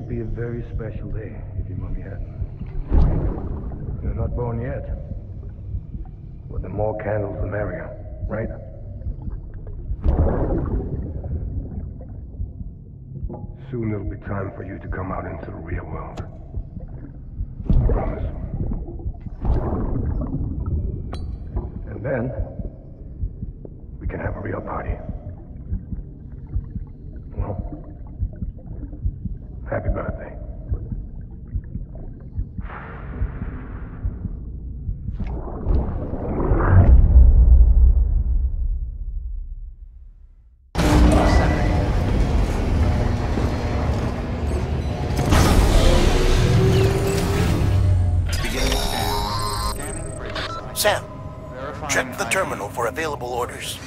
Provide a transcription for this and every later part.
would be a very special day if your mommy hadn't. You're not born yet. But the more candles, the merrier, right? Soon it'll be time for you to come out into the real world. I promise. And then, we can have a real party. Well, happy birthday. Sam, check the terminal for available orders.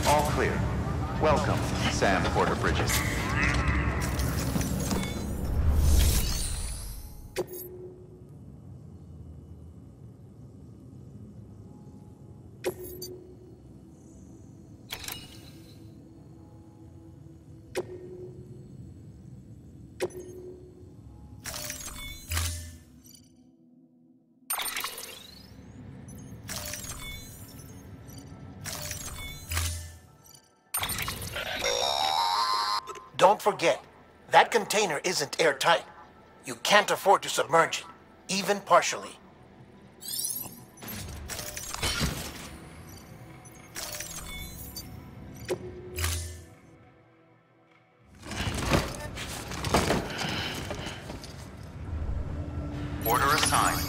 All clear. Welcome, Sam Porter Bridges. Don't forget, that container isn't airtight. You can't afford to submerge it, even partially. Order assigned.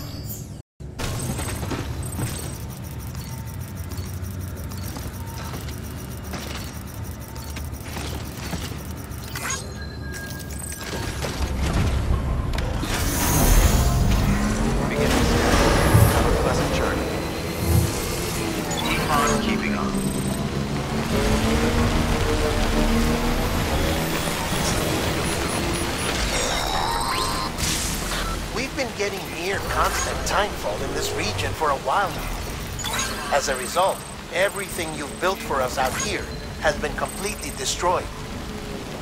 We've been getting near constant timefall in this region for a while now. As a result, everything you've built for us out here has been completely destroyed.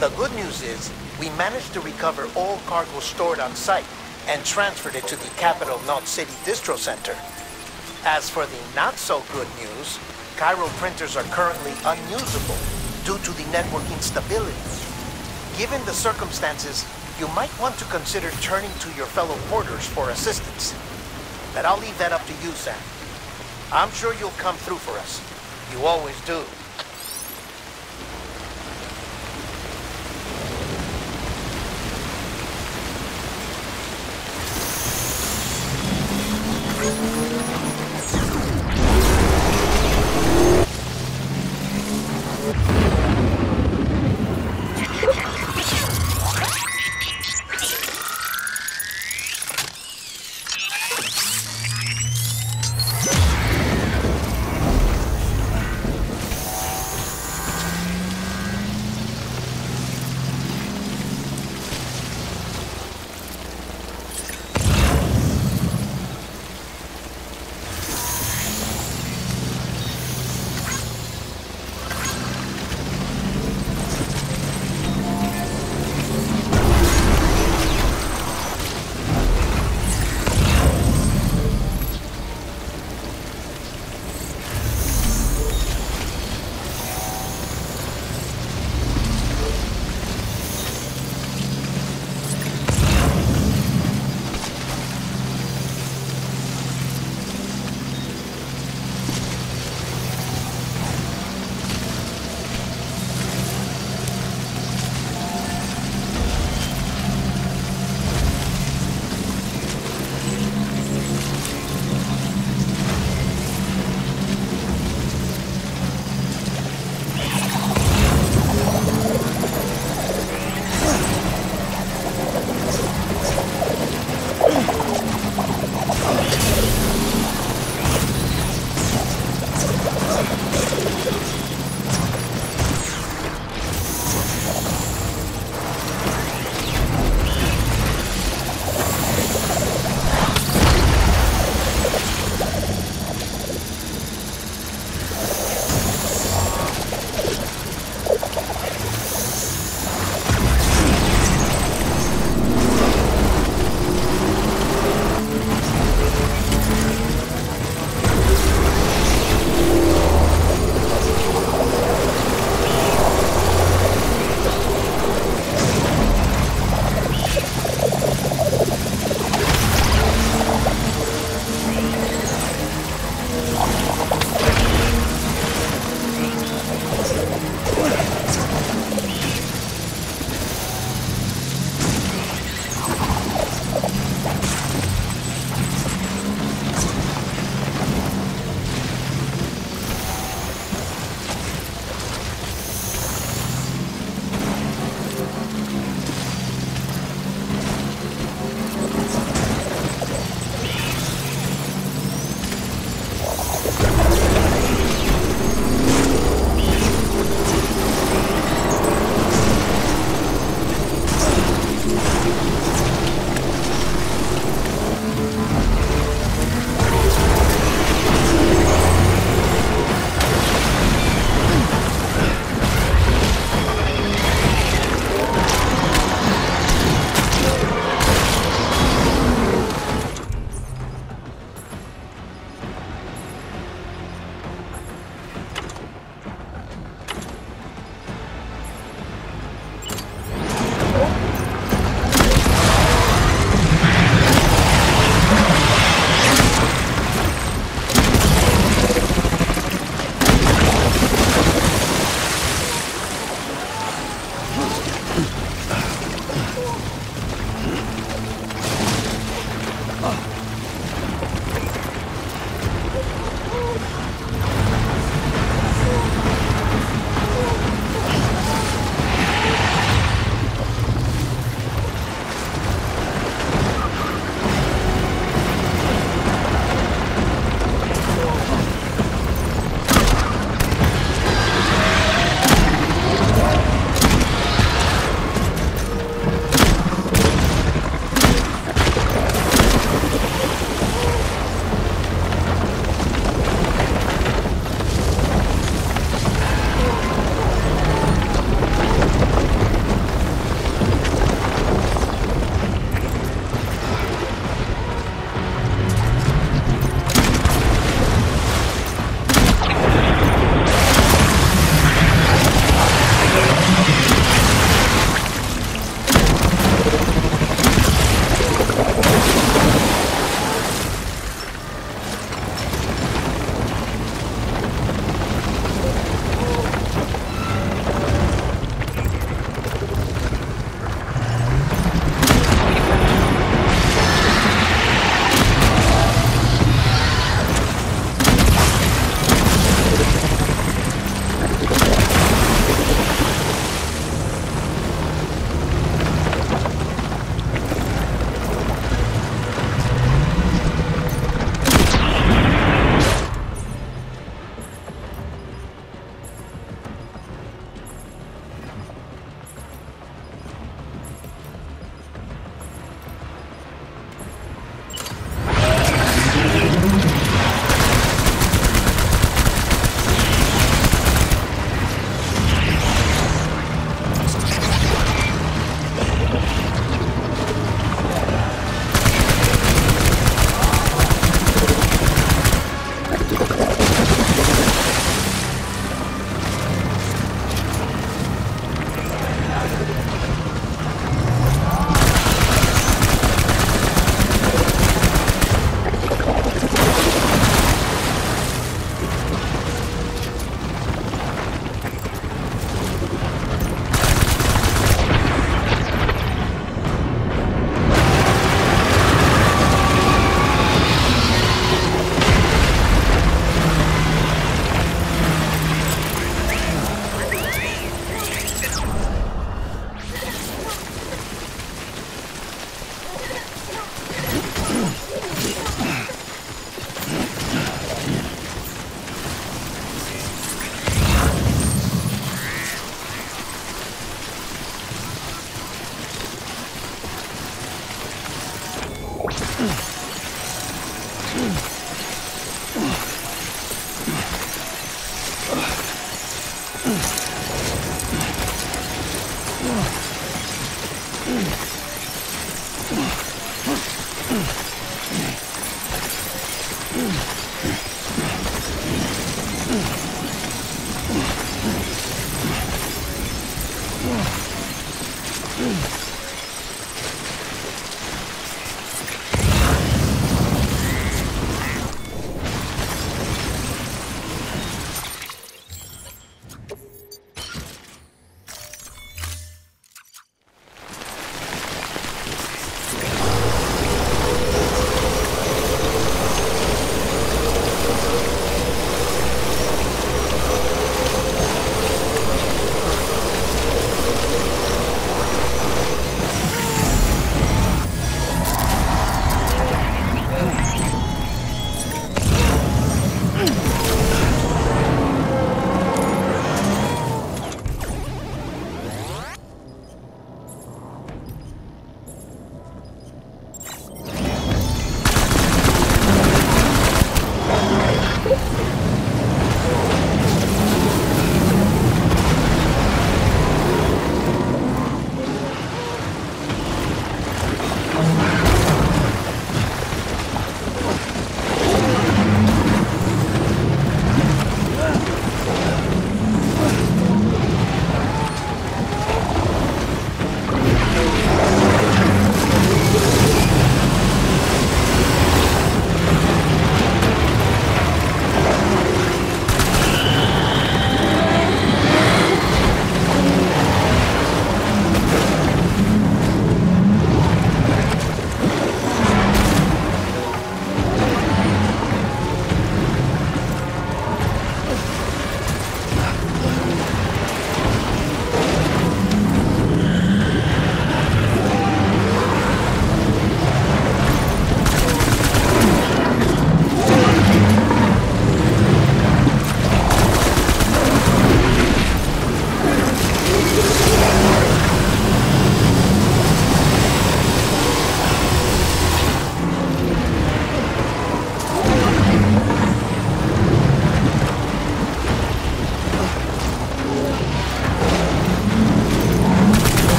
The good news is, we managed to recover all cargo stored on site and transferred it to the capital Knot City Distro Center. As for the not-so-good news, Cairo printers are currently unusable due to the network instability. Given the circumstances, you might want to consider turning to your fellow porters for assistance. But I'll leave that up to you, Sam. I'm sure you'll come through for us. You always do.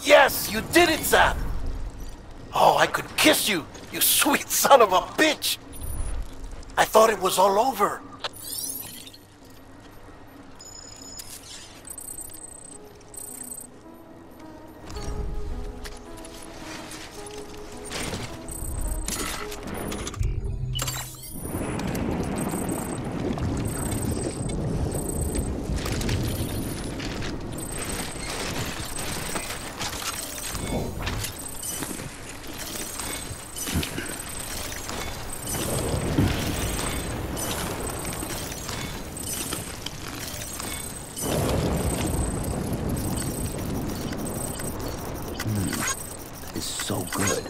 Yes, you did it, Sam! Oh, I could kiss you, you sweet son of a bitch! I thought it was all over. Is so good.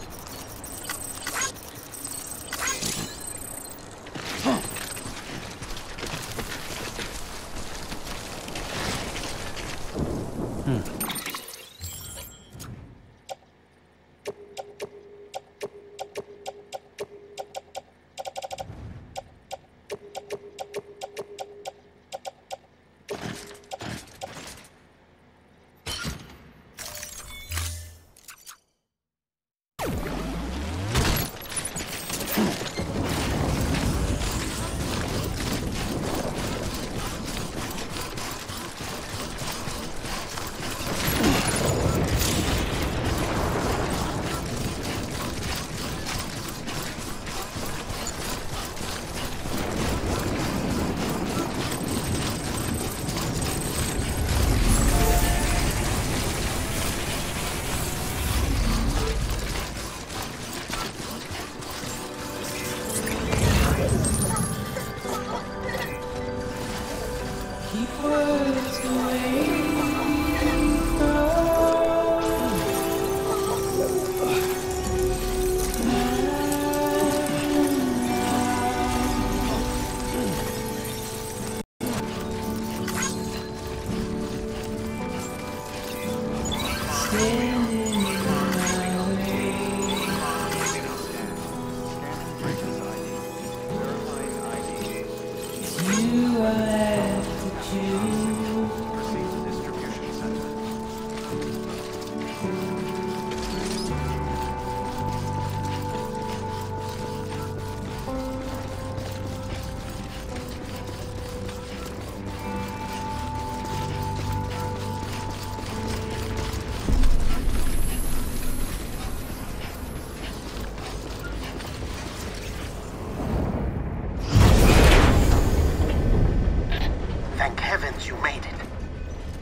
Thank heavens you made it.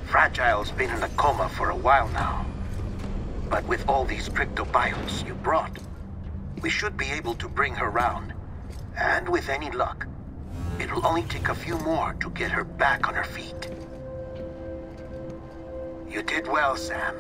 Fragile's been in a coma for a while now. But with all these cryptobiotes you brought, we should be able to bring her round. And with any luck, it'll only take a few more to get her back on her feet. You did well, Sam.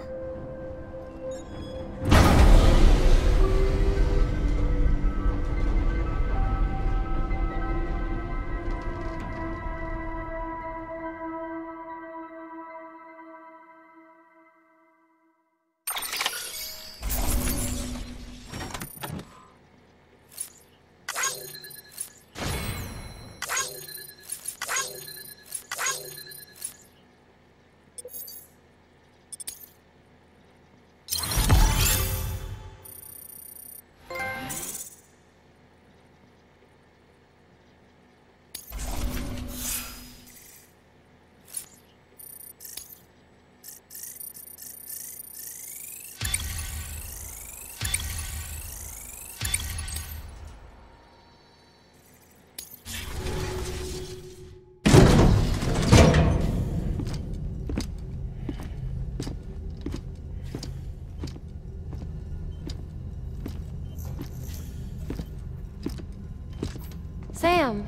Sam.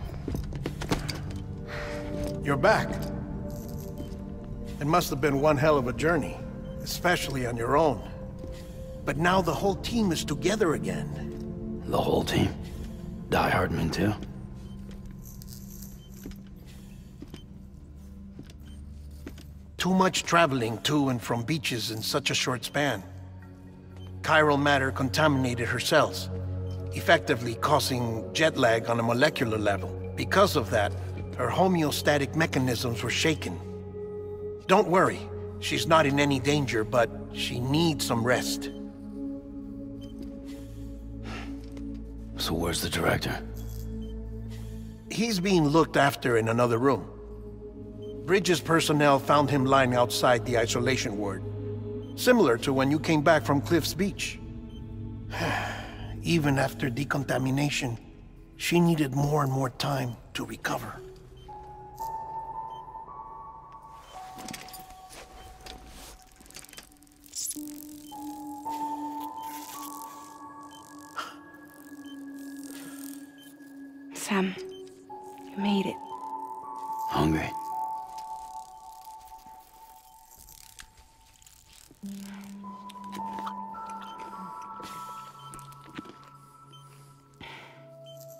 You're back. It must have been one hell of a journey, especially on your own. But now the whole team is together again. The whole team? Die Hardman too? Too much traveling to and from beaches in such a short span. Chiral matter contaminated her cells, effectively causing jet lag on a molecular level. Because of that, her homeostatic mechanisms were shaken. Don't worry, She's not in any danger, but she needs some rest. So where's the director? He's being looked after in another room. Bridges personnel found him lying outside the isolation ward. Similar to when you came back from Cliff's Beach. Even after decontamination, she needed more and more time to recover. Sam, you made it. Hungry.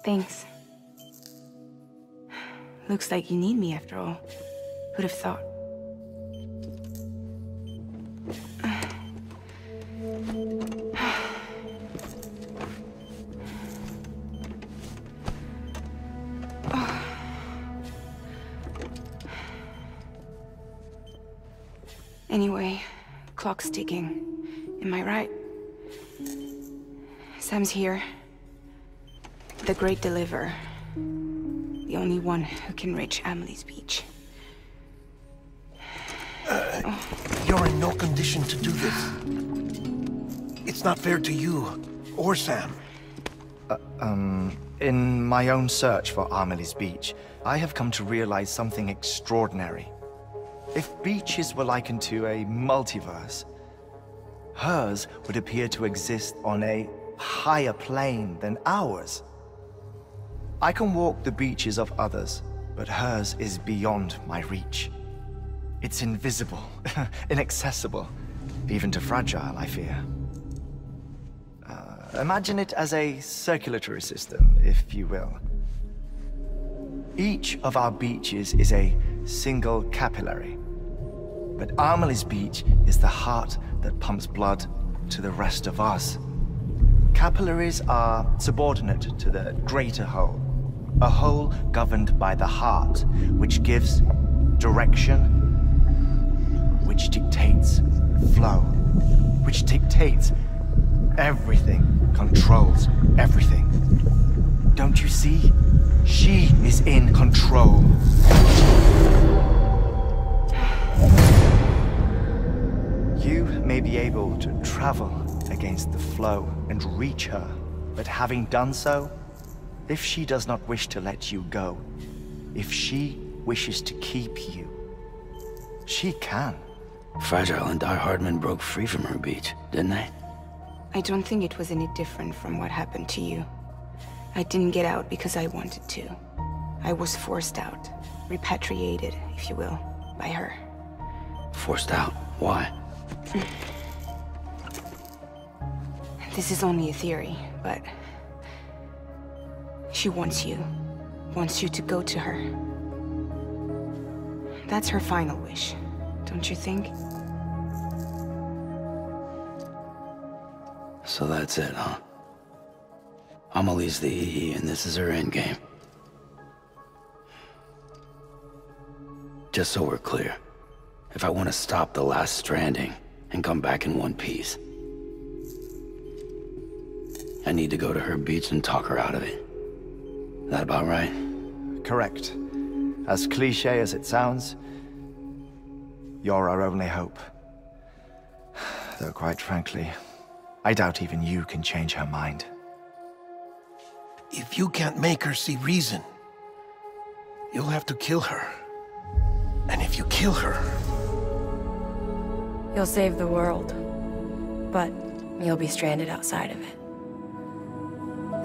Thanks. Looks like you need me after all. Who'd have thought? Anyway, clock's ticking. Am I right? Sam's here. The Great Deliverer. The only one who can reach Amelie's Beach. You're in no condition to do this. It's not fair to you, or Sam. In my own search for Amelie's Beach, I have come to realize something extraordinary. If beaches were likened to a multiverse, hers would appear to exist on a higher plane than ours. I can walk the beaches of others, but hers is beyond my reach. It's invisible, inaccessible, even to fragile, I fear. Imagine it as a circulatory system, if you will. Each of our beaches is a single capillary. But Amelie's Beach is the heart that pumps blood to the rest of us. Capillaries are subordinate to the greater whole. A whole governed by the heart, which gives direction, which dictates flow, which dictates everything, controls everything. Don't you see? She is in control. You may be able to travel against the flow and reach her, but having done so, if she does not wish to let you go, if she wishes to keep you, she can. Fragile and Die Hardman broke free from her beach, didn't they? I don't think it was any different from what happened to you. I didn't get out because I wanted to. I was forced out. Repatriated, if you will, by her. Forced out? Why? This is only a theory, but... she wants you. Wants you to go to her. That's her final wish, don't you think? So that's it, huh? Amelie's the EE, and this is her endgame. Just so we're clear, if I want to stop the last stranding and come back in one piece, I need to go to her beach and talk her out of it. That about right? Correct. As cliché as it sounds, you're our only hope. Though quite frankly, I doubt even you can change her mind. If you can't make her see reason, you'll have to kill her. And if you kill her... You'll save the world, but you'll be stranded outside of it.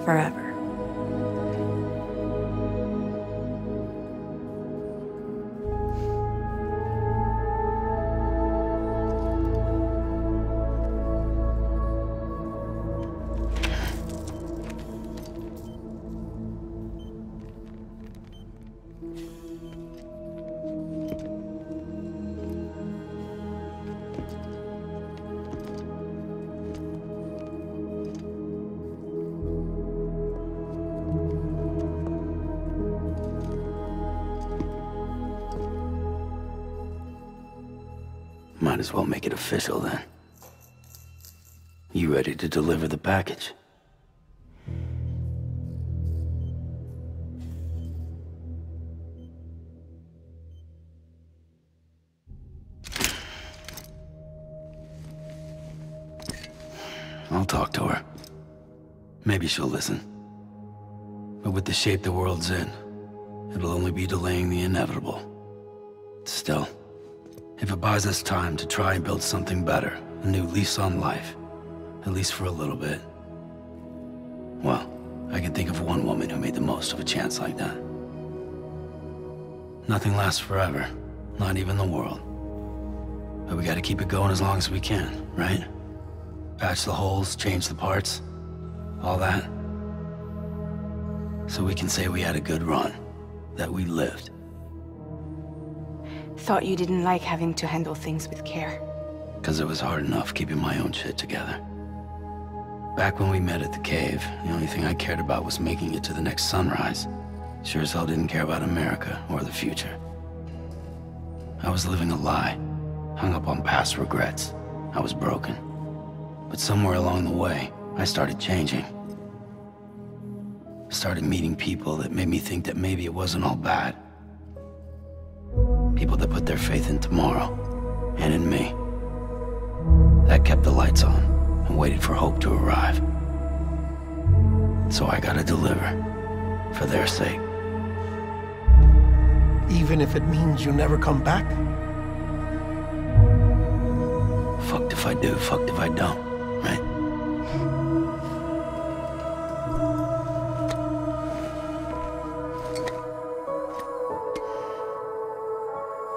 Forever. Might as well make it official then. You ready to deliver the package? I'll talk to her. Maybe she'll listen. But with the shape the world's in, it'll only be delaying the inevitable. Still, if it buys us time to try and build something better, a new lease on life, at least for a little bit, well, I can think of one woman who made the most of a chance like that. Nothing lasts forever, not even the world. But we gotta keep it going as long as we can, right? Patch the holes, change the parts, all that. So we can say we had a good run, that we lived. Thought you didn't like having to handle things with care. 'Cause it was hard enough keeping my own shit together. Back when we met at the cave, the only thing I cared about was making it to the next sunrise. Sure as hell didn't care about America or the future. I was living a lie, hung up on past regrets. I was broken. But somewhere along the way, I started changing. Started meeting people that made me think that maybe it wasn't all bad. People that put their faith in tomorrow, and in me. That kept the lights on, and waited for hope to arrive. So I gotta deliver, for their sake. Even if it means you never come back? Fucked if I do, fucked if I don't, right?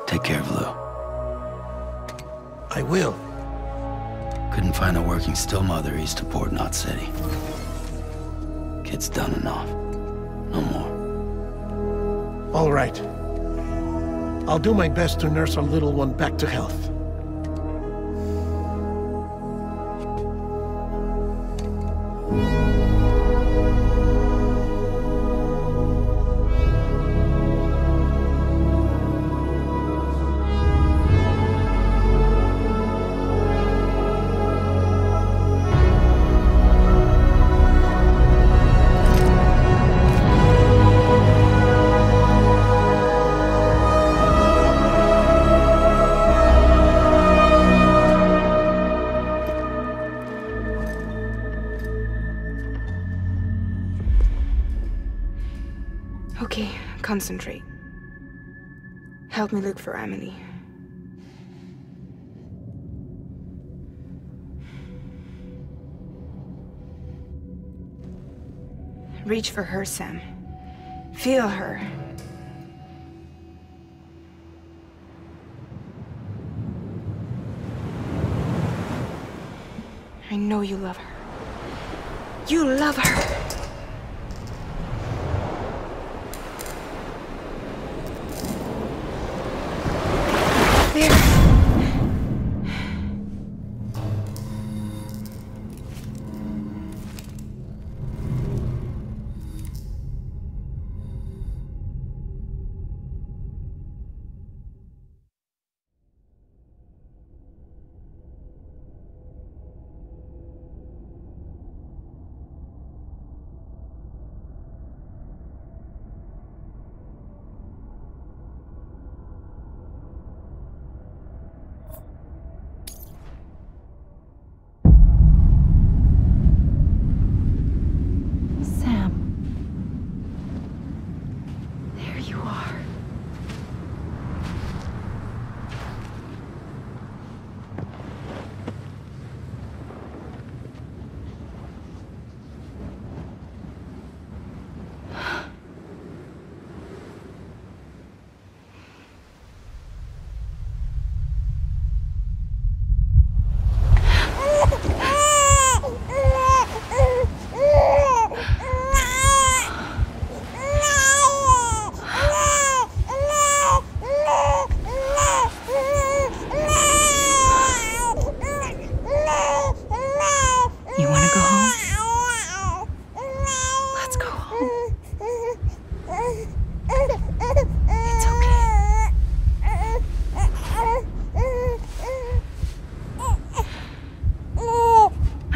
Take care of Lou. I will. Couldn't find a working still mother east of Port Knot City. Kid's done enough. No more. All right. I'll do my best to nurse our little one back to health. Okay, concentrate. Help me look for Emily. Reach for her, Sam. Feel her. I know you love her. You love her!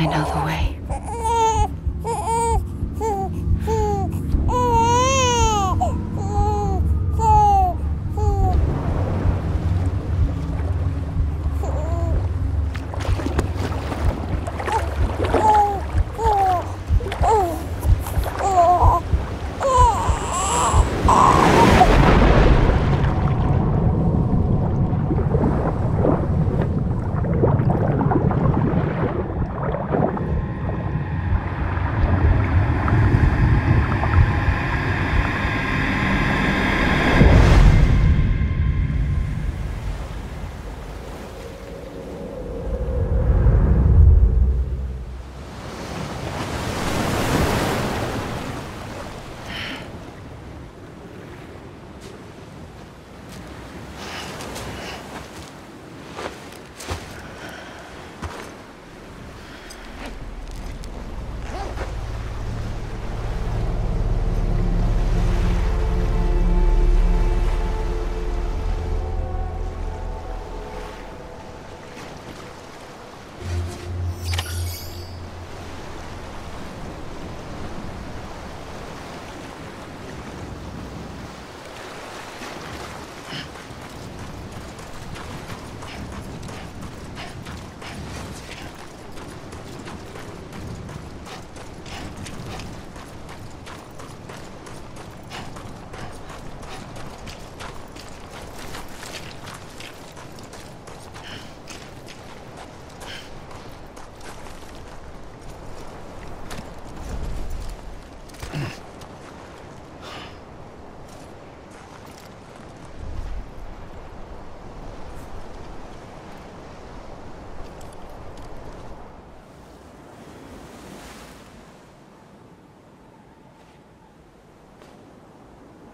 I know the way.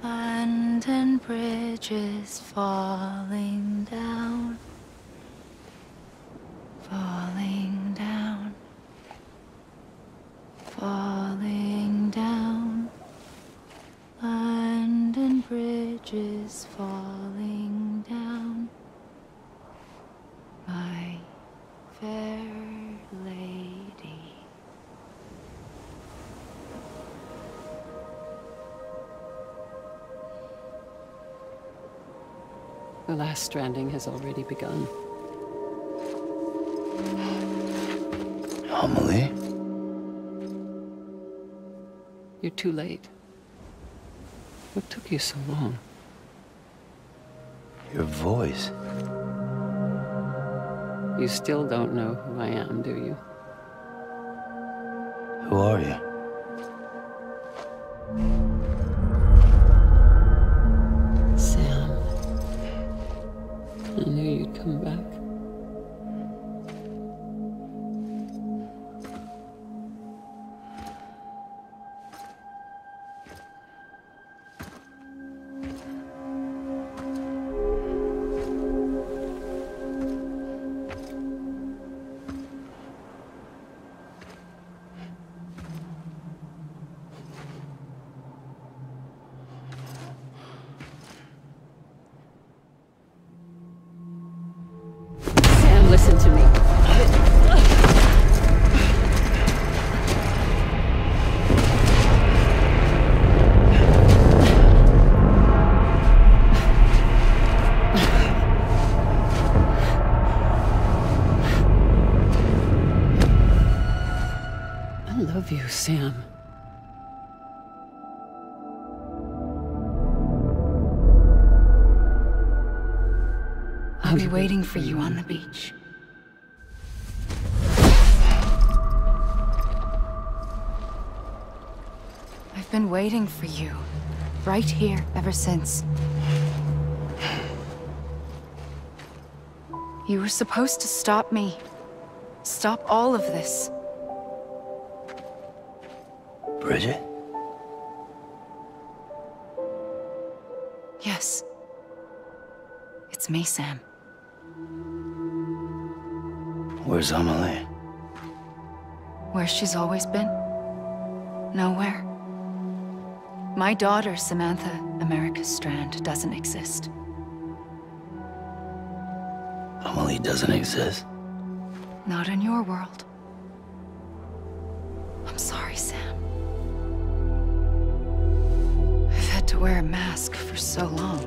London Bridge is falling down, falling down, falling down. London Bridge is falling down, my fair lady. The last stranding has already begun. Amelie? You're too late. What took you so long? Your voice. You still don't know who I am, do you? Who are you? Sam. I knew you'd come back. Listen to me. I love you, Sam. I'll be waiting for you on the beach. I've been waiting for you, right here, ever since. You were supposed to stop me. Stop all of this. Bridget? Yes. It's me, Sam. Where's Amelie? Where she's always been. Nowhere. My daughter, Samantha America Strand, doesn't exist. Amelie doesn't exist? Not in your world. sorry, Sam. I've had to wear a mask for so long.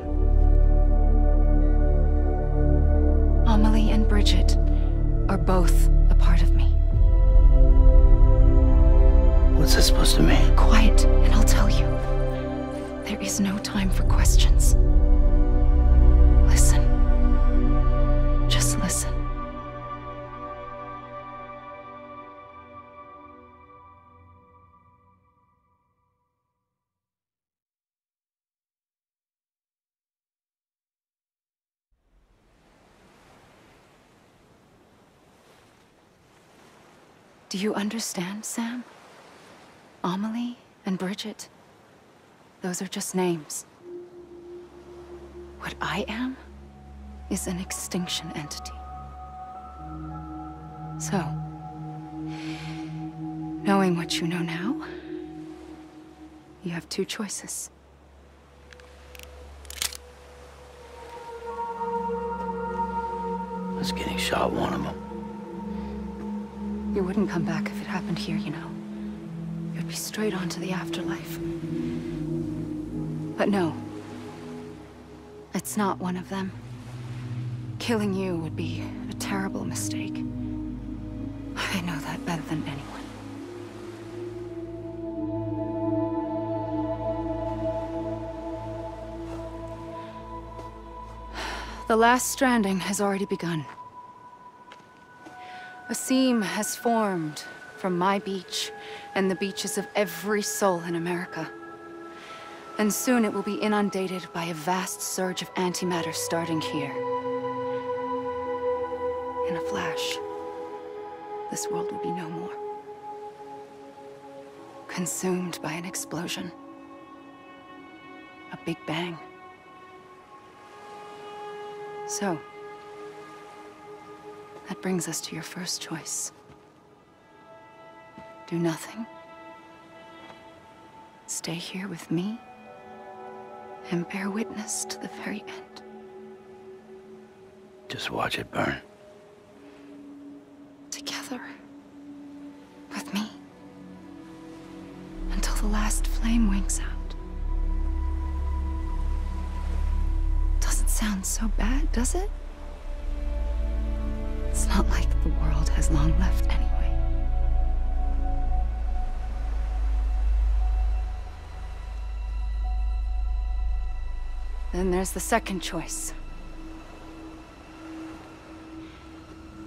Amelie and Bridget are both a part of me. What's this supposed to mean? Quiet, and I'll tell you. There is no time for questions. Listen. Just listen. Do you understand, Sam? Amelie and Bridget, those are just names. What I am is an extinction entity. So, knowing what you know now, you have two choices. Was getting shot one of them. You wouldn't come back if it happened here, you know. You'd be straight on to the afterlife. But no. It's not one of them. Killing you would be a terrible mistake. I know that better than anyone. The last stranding has already begun. A seam has formed from my beach and the beaches of every soul in America. And soon it will be inundated by a vast surge of antimatter starting here. In a flash, this world will be no more. Consumed by an explosion. A big bang. So, that brings us to your first choice. Do nothing. Stay here with me and bear witness to the very end. Just watch it burn. Together. With me. Until the last flame winks out. Doesn't sound so bad, does it? It's not like the world has long left anyway. Then there's the second choice.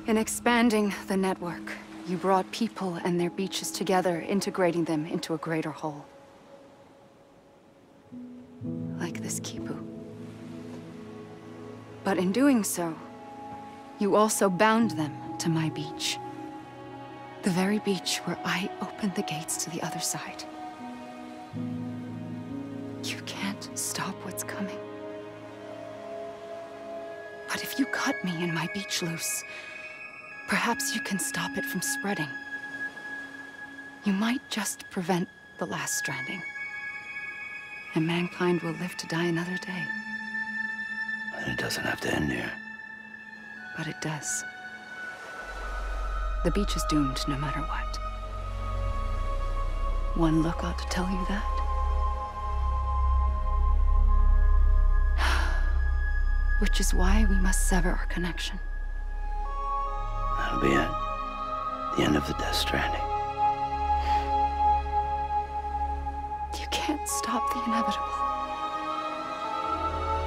In expanding the network, you brought people and their beaches together, integrating them into a greater whole. Like this Kipu. But in doing so, you also bound them to my beach. The very beach where I opened the gates to the other side. You can't stop what's coming. But if you cut me and my beach loose, perhaps you can stop it from spreading. You might just prevent the last stranding. And mankind will live to die another day. And it doesn't have to end here. But it does. The beach is doomed no matter what. One look ought to tell you that. Which is why we must sever our connection. That'll be it. The end of the Death Stranding. You can't stop the inevitable.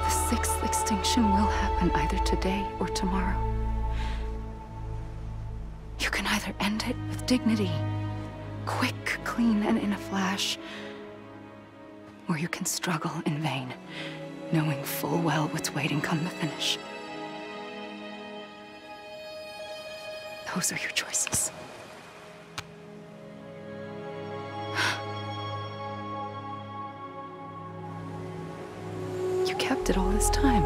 The sixth extinction will happen either today or tomorrow. You can either end it with dignity, quick, clean, and in a flash, or you can struggle in vain, knowing full well what's waiting come the finish. Those are your choices. You kept it all this time.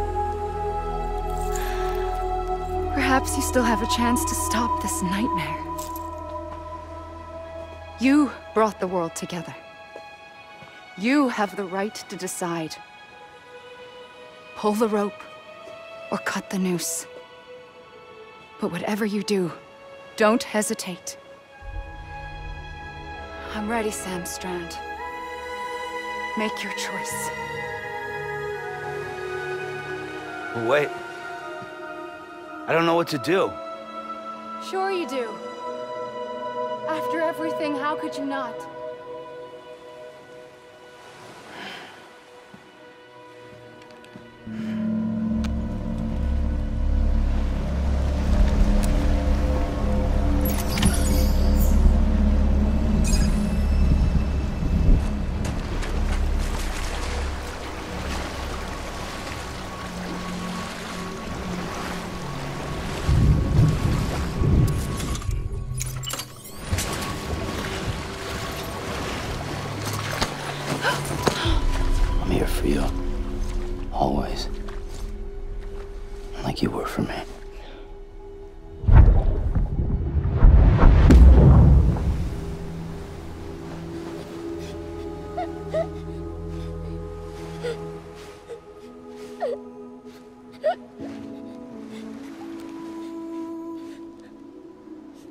Perhaps you still have a chance to stop this nightmare. You brought the world together. You have the right to decide. Pull the rope or cut the noose. But whatever you do, don't hesitate. I'm ready, Sam Strand. Make your choice. Wait. I don't know what to do. Sure you do. After everything, how could you not? I'm here for you. Always. Like you were for me.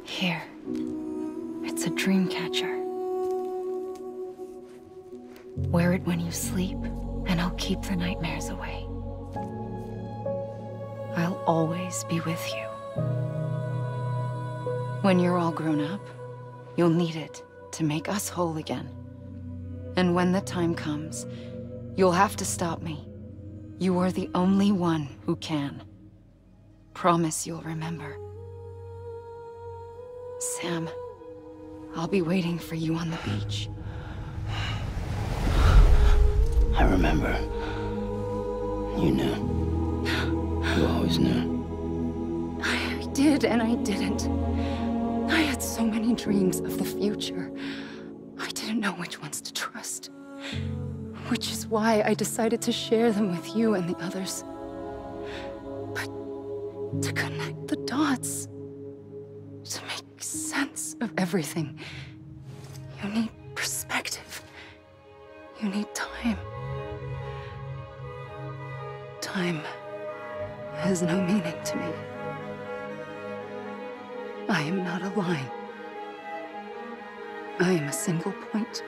Here. It's a dream catcher. Wear it when you sleep, and I'll keep the nightmares away. I'll always be with you. When you're all grown up, you'll need it to make us whole again. And when the time comes, you'll have to stop me. You are the only one who can. Promise you'll remember. Sam, I'll be waiting for you on the beach. I remember. You knew. You always knew. I did and I didn't. I had so many dreams of the future. I didn't know which ones to trust. Which is why I decided to share them with you and the others. But to connect the dots, to make sense of everything, you need perspective. You need time. Time has no meaning to me. I am not a line. I am a single point.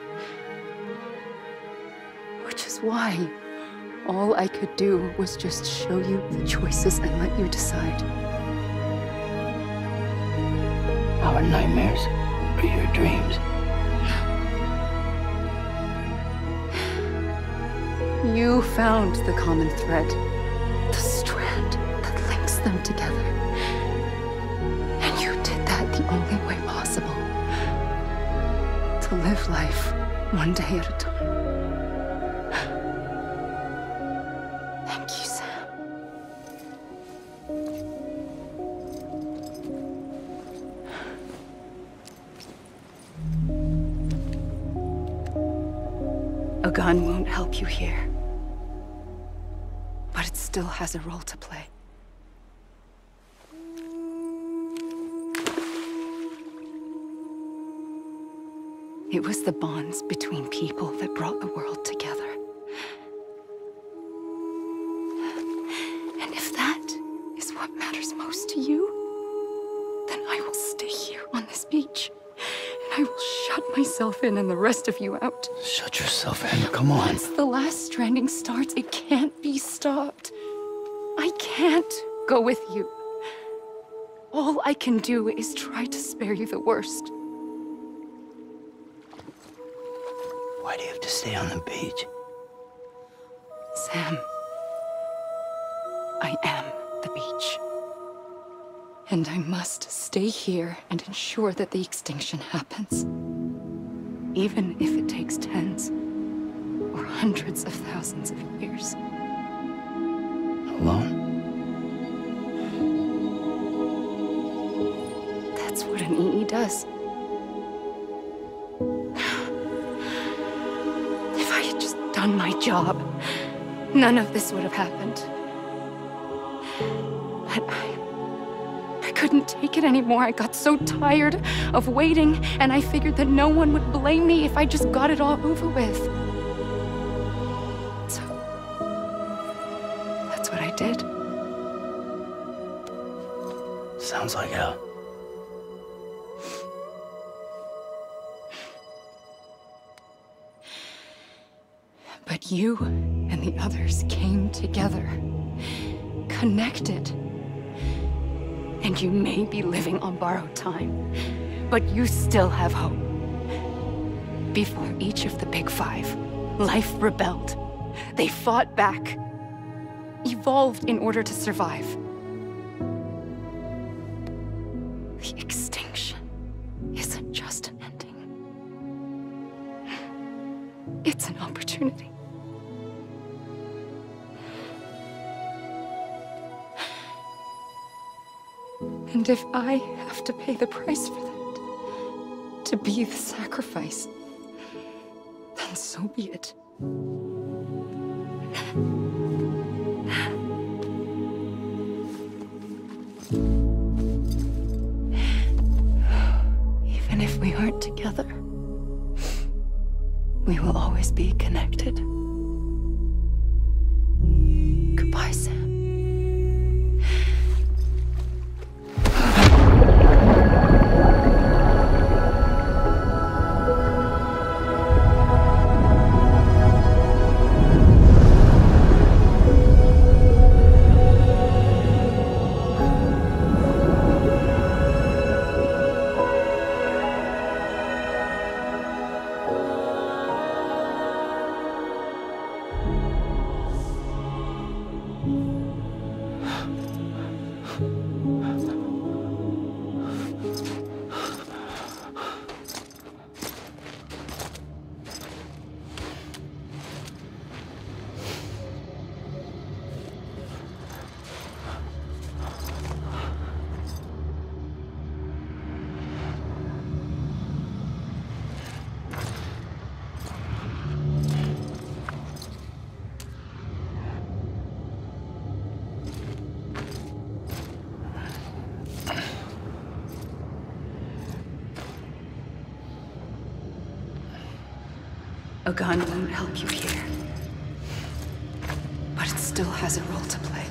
Which is why all I could do was just show you the choices and let you decide. Our nightmares are your dreams. You found the common thread, the strand that links them together. And you did that the only way possible. To live life one day at a time. Thank you, Sam. A gun won't help you here. But it still has a role to play. It was the bonds between people that brought the world together. And if that is what matters most to you, then I will stay here on this beach. And I will shut myself in and the rest of you out. Shut yourself in, come on. Once the last stranding starts, it can't be stopped. I can't go with you. All I can do is try to spare you the worst. Why do you have to stay on the beach? Sam, I am the beach. And I must stay here and ensure that the extinction happens. Even if it takes tens or hundreds of thousands of years. Alone? That's what an EE does. If I had just done my job, none of this would have happened. But I couldn't take it anymore. I got so tired of waiting, and I figured that no one would blame me if I just got it all over with. So, that's what I did. Sounds like hell. You and the others came together, connected. And you may be living on borrowed time, but you still have hope. Before each of the Big Five, life rebelled. They fought back, evolved in order to survive. The extinction isn't just an ending. It's an opportunity. And if I have to pay the price for that, to be the sacrifice, then so be it. Even if we aren't together, we will always be connected. Goodbye, Sam. A gun won't help you here, but it still has a role to play.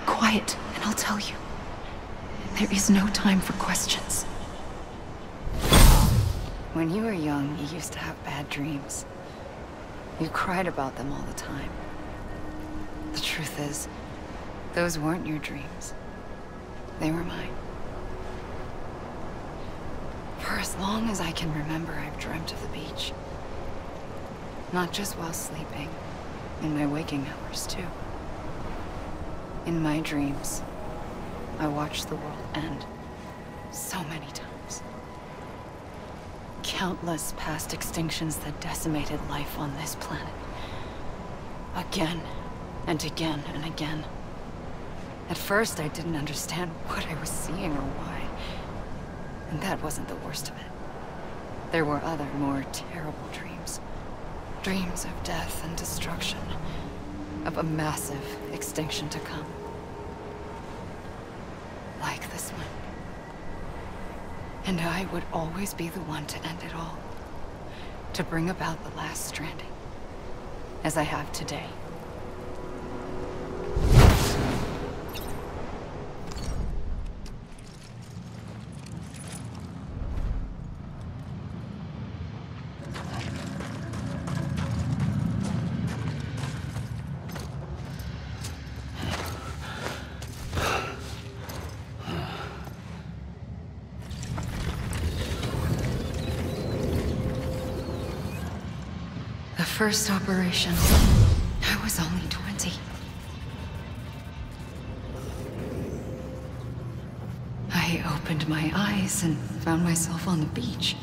Quiet, and I'll tell you. There is no time for questions. When you were young, you used to have bad dreams. You cried about them all the time. The truth is, those weren't your dreams. They were mine. For as long as I can remember, I've dreamt of the beach. Not just while sleeping, in my waking hours, too. In my dreams, I watched the world end so many times. Countless past extinctions that decimated life on this planet. Again, and again, and again. At first, I didn't understand what I was seeing or why. And that wasn't the worst of it. There were other, more terrible dreams. Dreams of death and destruction. Of a massive extinction to come. Like this one. And I would always be the one to end it all. To bring about the last stranding. As I have today. First operation, I was only 20. I opened my eyes and found myself on the beach,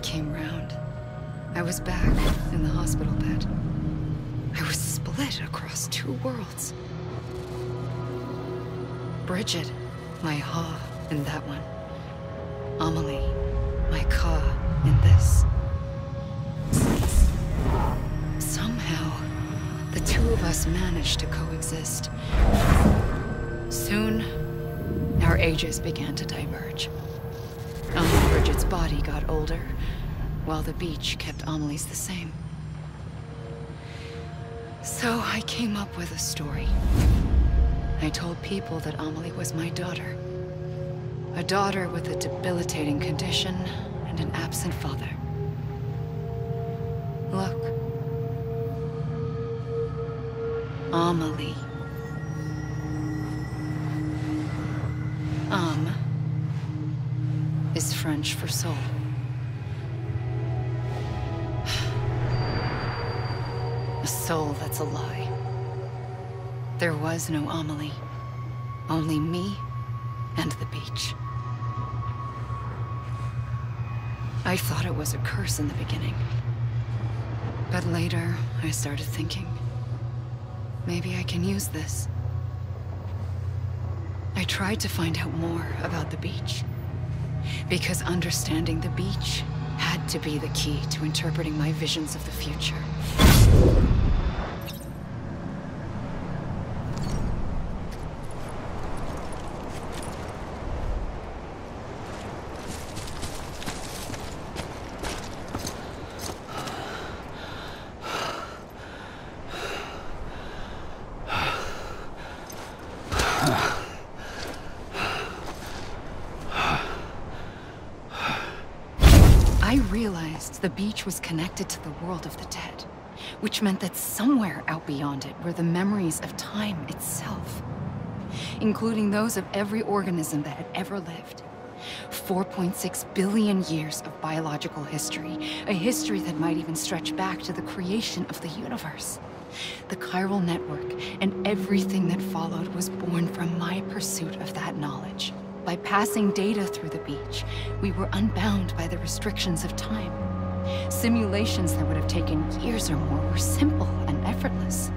came round, I was back in the hospital bed. I was split across two worlds. Bridget, my Ha in that one. Amelie, my Ka in this. Somehow, the two of us managed to coexist. Soon, our ages began to diverge. Bridget's body got older, while the beach kept Amelie's the same. So I came up with a story. I told people that Amelie was my daughter. A daughter with a debilitating condition and an absent father. Look. Amelie. Is French for soul. A soul that's a lie. There was no Amelie. Only me and the beach. I thought it was a curse in the beginning. But later, I started thinking, maybe I can use this. I tried to find out more about the beach. Because understanding the beach had to be the key to interpreting my visions of the future. The beach was connected to the world of the dead, which meant that somewhere out beyond it were the memories of time itself, including those of every organism that had ever lived. 4.6 billion years of biological history, a history that might even stretch back to the creation of the universe. The chiral network and everything that followed was born from my pursuit of that knowledge. By passing data through the beach, we were unbound by the restrictions of time. Simulations that would have taken years or more were simple and effortless.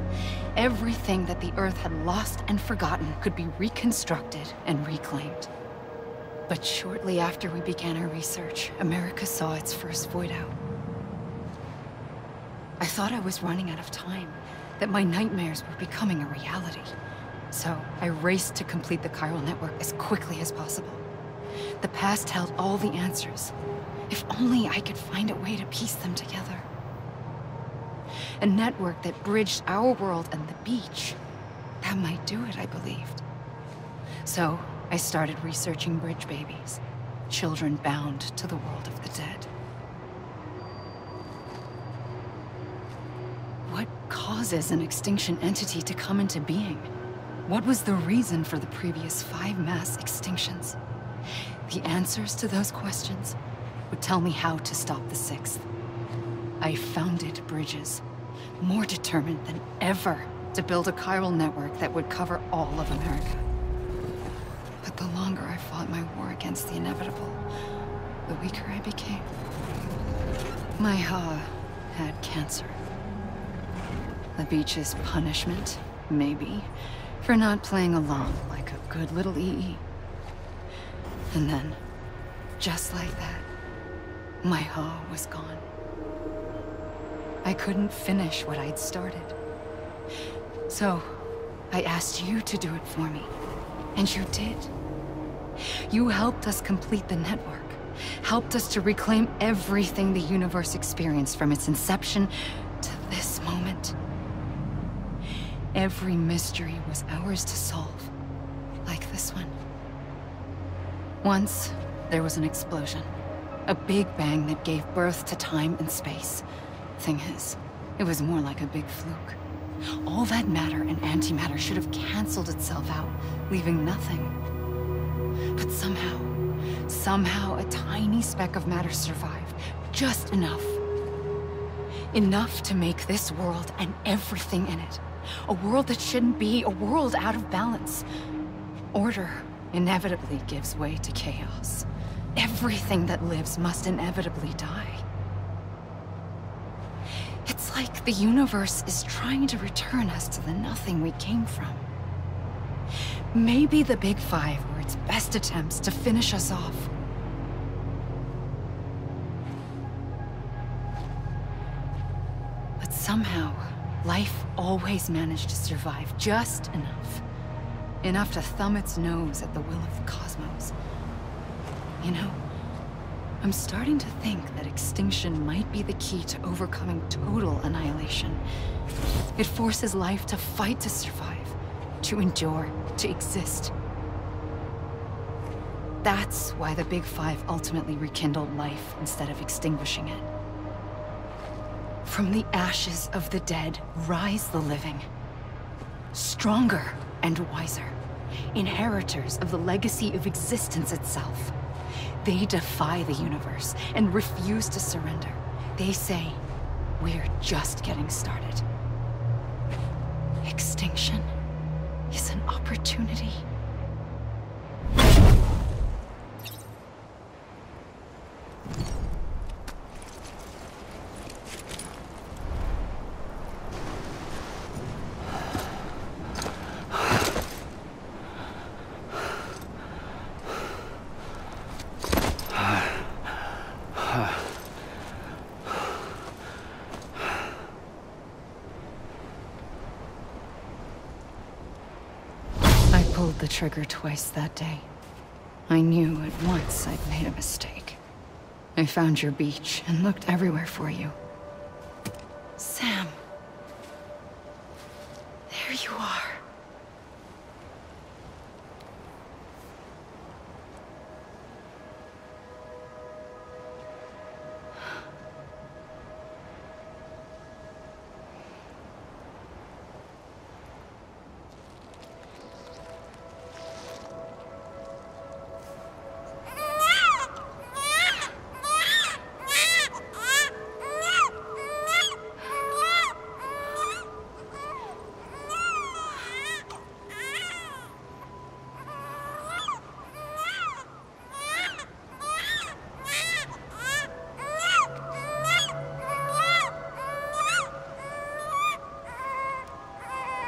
Everything that the Earth had lost and forgotten could be reconstructed and reclaimed. But shortly after we began our research, America saw its first void out. I thought I was running out of time, that my nightmares were becoming a reality. So I raced to complete the chiral network as quickly as possible. The past held all the answers. If only I could find a way to piece them together. A network that bridged our world and the beach. That might do it, I believed. So I started researching bridge babies, children bound to the world of the dead. What causes an extinction entity to come into being? What was the reason for the previous 5 mass extinctions? The answers to those questions would tell me how to stop the 6th. I founded bridges, more determined than ever to build a chiral network that would cover all of America. But the longer I fought my war against the inevitable, the weaker I became. My Ha had cancer. The beach's punishment, maybe, for not playing along like a good little EE. And then, just like that, my Ha was gone. I couldn't finish what I'd started. So, I asked you to do it for me. And you did. You helped us complete the network. Helped us to reclaim everything the universe experienced from its inception to this moment. Every mystery was ours to solve. Like this one. Once, there was an explosion. A big bang that gave birth to time and space. Thing is, it was more like a big fluke. All that matter and antimatter should have canceled itself out, leaving nothing. But somehow a tiny speck of matter survived. Just enough. Enough to make this world and everything in it. A world that shouldn't be, a world out of balance. Order inevitably gives way to chaos. everything that lives must inevitably die. It's like the universe is trying to return us to the nothing we came from. Maybe the Big Five were its best attempts to finish us off. But somehow, life always managed to survive just enough. Enough to thumb its nose at the will of the cosmos. You know, I'm starting to think that extinction might be the key to overcoming total annihilation. It forces life to fight to survive, to endure, to exist. That's why the Big Five ultimately rekindled life instead of extinguishing it. From the ashes of the dead rise the living. Stronger and wiser. Inheritors of the legacy of existence itself. They defy the universe and refuse to surrender. They say, we're just getting started. Extinction is an opportunity. The trigger twice that day. I knew at once I'd made a mistake. I found your beach and looked everywhere for you. Sam. There you are.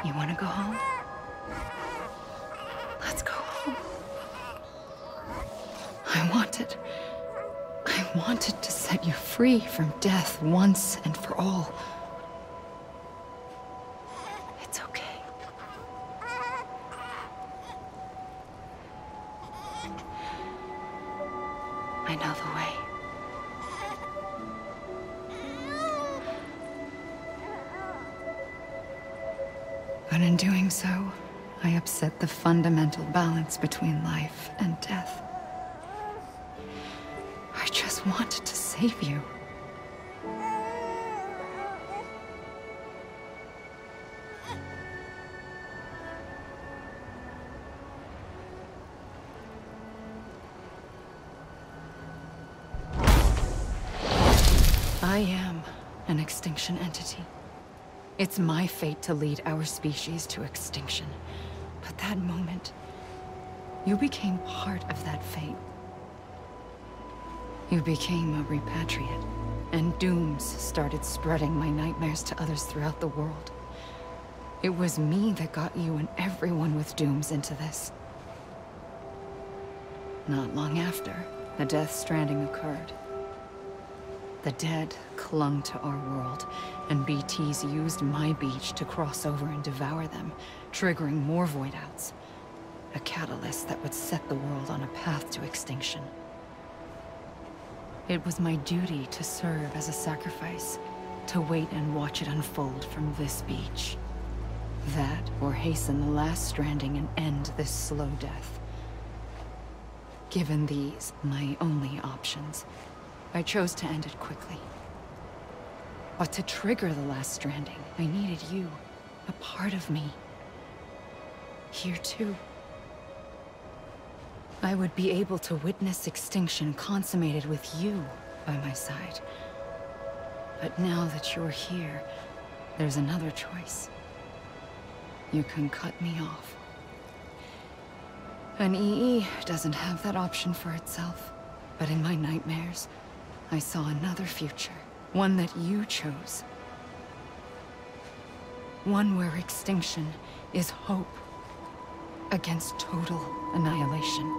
You want to go home? Let's go home. I wanted to set you free from death once and for all. It's okay. I know the way. But in doing so, I upset the fundamental balance between life and death. I just wanted to save you. I am an extinction entity. It's my fate to lead our species to extinction. But that moment, you became part of that fate. You became a repatriate, and dooms started spreading my nightmares to others throughout the world. It was me that got you and everyone with dooms into this. Not long after, the Death Stranding occurred. The dead clung to our world, and BTs used my beach to cross over and devour them, triggering more void outs. A catalyst that would set the world on a path to extinction. It was my duty to serve as a sacrifice, to wait and watch it unfold from this beach. That, or hasten the last stranding and end this slow death. Given these, my only options, I chose to end it quickly. But to trigger the last stranding, I needed you, a part of me. Here too. I would be able to witness extinction consummated with you by my side. But now that you're here, there's another choice. You can cut me off. An EE doesn't have that option for itself. But in my nightmares, I saw another future. One that you chose. One where extinction is hope against total annihilation.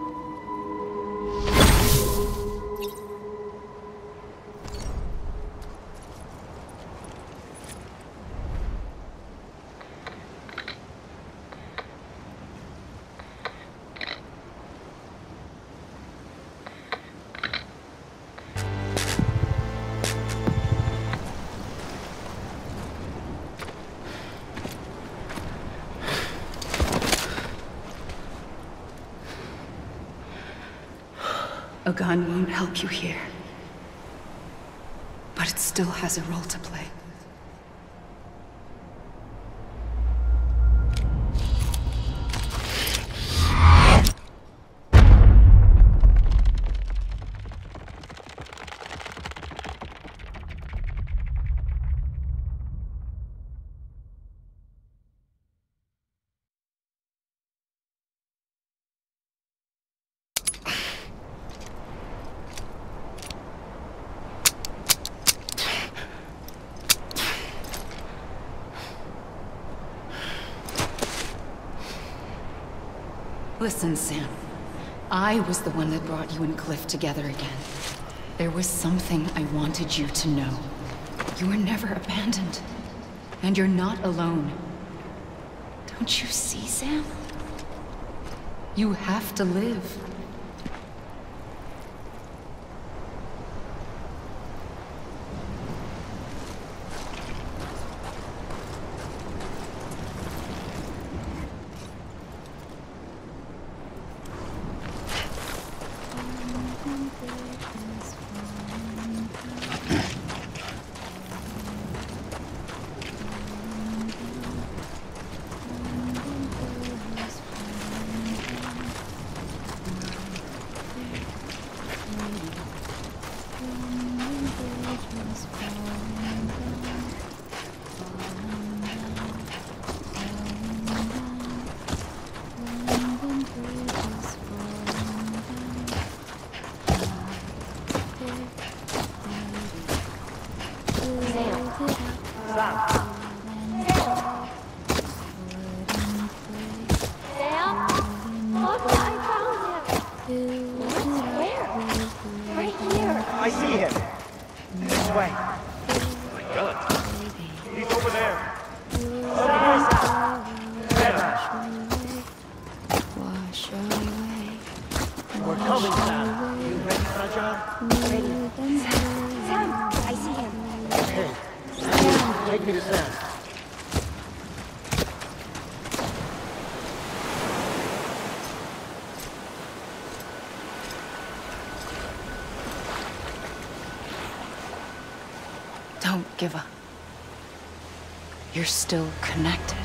A gun won't help you here. But it still has a role to play. Listen, Sam. I was the one that brought you and Cliff together again. There was something I wanted you to know. You were never abandoned. And you're not alone. Don't you see, Sam? You have to live. I see him. This way. Oh my God. He's over there. We're coming, Sam. You ready for a job? Ready. Sam, I see him. Okay. Sam, take me to Sam. Don't give up. You're still connected.